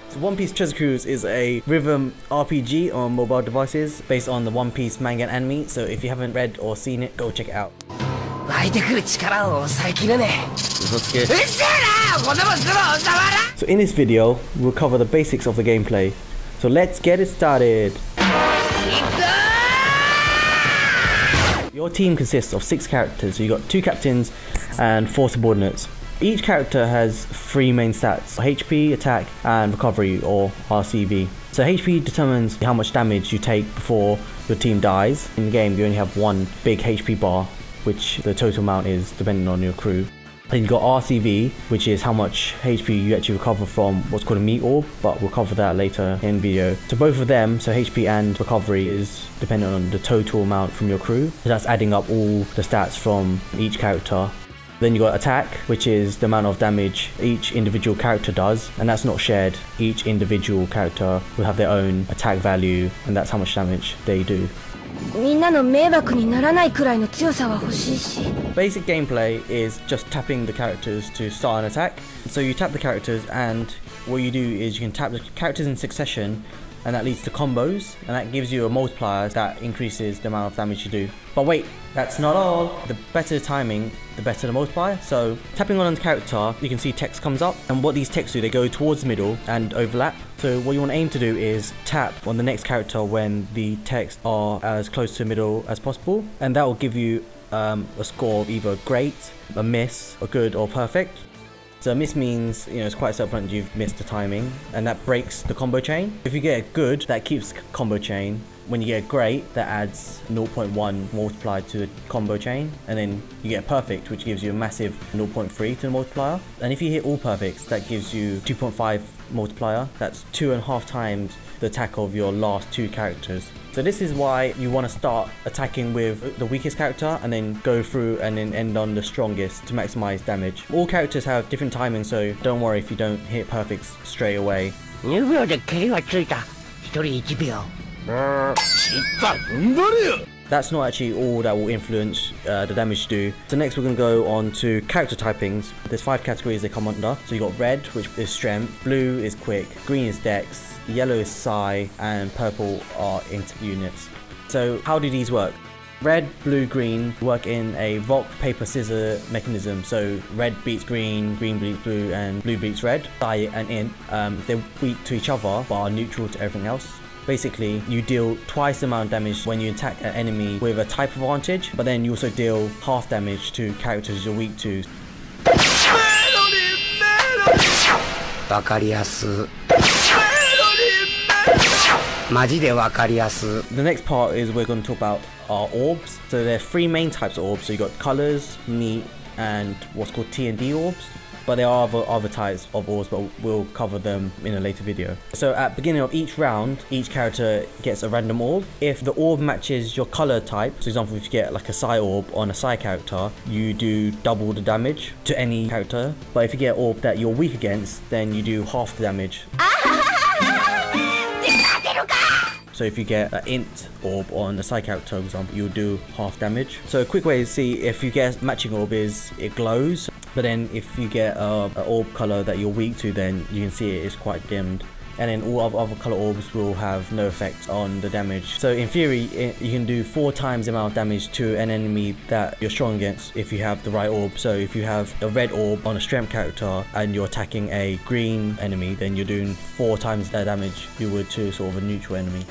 So One Piece Treasure Cruise is a rhythm RPG on mobile devices based on the One Piece manga and anime, so if you haven't read or seen it, go check it out. So in this video, we'll cover the basics of the gameplay. So let's get it started! Your team consists of 6 characters, so you've got 2 captains and 4 subordinates. Each character has 3 main stats: HP, attack, and recovery, or RCV. So HP determines how much damage you take before your team dies. In the game, you only have one big HP bar, which the total amount is depending on your crew. Then you've got RCV, which is how much HP you actually recover from what's called a meat orb, but we'll cover that later in the video. So both of them, so HP and recovery, is dependent on the total amount from your crew. So that's adding up all the stats from each character. Then you got attack, which is the amount of damage each individual character does, and that's not shared. Each individual character will have their own attack value, and that's how much damage they do. Basic gameplay is just tapping the characters to start an attack. So you tap the characters, and what you do is you can tap the characters in succession, and that leads to combos, and that gives you a multiplier that increases the amount of damage you do. But wait, that's not all. The better timing, the better the multiplier. So tapping on the character, you can see text comes up, and what these texts do, they go towards the middle and overlap. So what you want to aim to do is tap on the next character when the texts are as close to the middle as possible, and that will give you a score of either great, a miss, a good, or perfect. So a miss means, it's quite self-evident you've missed the timing, and that breaks the combo chain. If you get a good, that keeps the combo chain. When you get a great, that adds 0.1 multiplied to the combo chain, and then you get a perfect, which gives you a massive 0.3 to the multiplier. And if you hit all perfects, that gives you 2.5 multiplier. That's 2.5 times the attack of your last 2 characters. So this is why you want to start attacking with the weakest character and then go through and then end on the strongest to maximize damage. All characters have different timings, so don't worry if you don't hit perfects straight away. That's not actually all that will influence the damage you do. So next we're going to go on to character typings. There's 5 categories they come under. So you got red, which is strength, blue is quick, green is dex, yellow is psi, and purple are int units. So how do these work? Red, blue, green work in a rock, paper, scissor mechanism. So red beats green, green beats blue, and blue beats red. Psi and int, they're weak to each other but are neutral to everything else. Basically, you deal twice the amount of damage when you attack an enemy with a type advantage, but then you also deal half damage to characters you're weak to. The next part is we're going to talk about our orbs. So there are 3 main types of orbs. So you got colors, meat, and what's called Tindy Orbs. But there are other types of orbs, but we'll cover them in a later video. So at the beginning of each round, each character gets a random orb. If the orb matches your color type, for example, if you get like a psi orb on a psi character, you do double the damage to any character. But if you get an orb that you're weak against, then you do half the damage. So if you get an int orb on a psi character, for example, you'll do half damage. So a quick way to see if you get a matching orb is it glows. But then if you get an orb color that you're weak to, then you can see it is quite dimmed. And then all other color orbs will have no effect on the damage. So in theory, you can do 4 times the amount of damage to an enemy that you're strong against if you have the right orb. So if you have a red orb on a strength character and you're attacking a green enemy, then you're doing 4 times the damage you would to sort of a neutral enemy.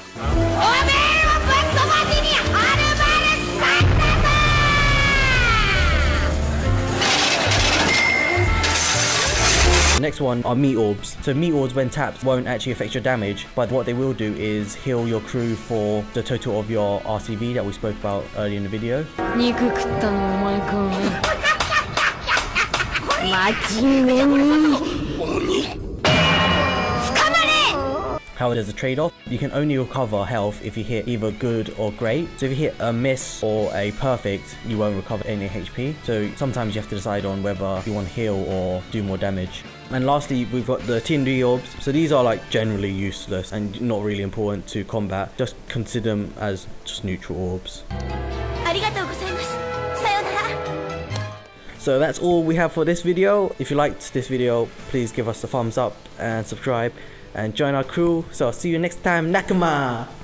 The next one are meat orbs. So meat orbs, when tapped, won't actually affect your damage, but what they will do is heal your crew for the total of your RCV that we spoke about earlier in the video. However, there's a trade-off. You can only recover health if you hit either good or great. So if you hit a miss or a perfect, you won't recover any HP. So sometimes you have to decide on whether you want to heal or do more damage. And lastly, we've got the Tindy Orbs. So these are like generally useless and not really important to combat. Just consider them as just neutral orbs. So that's all we have for this video. If you liked this video, please give us a thumbs up and subscribe and join our crew. So I'll see you next time. Nakama!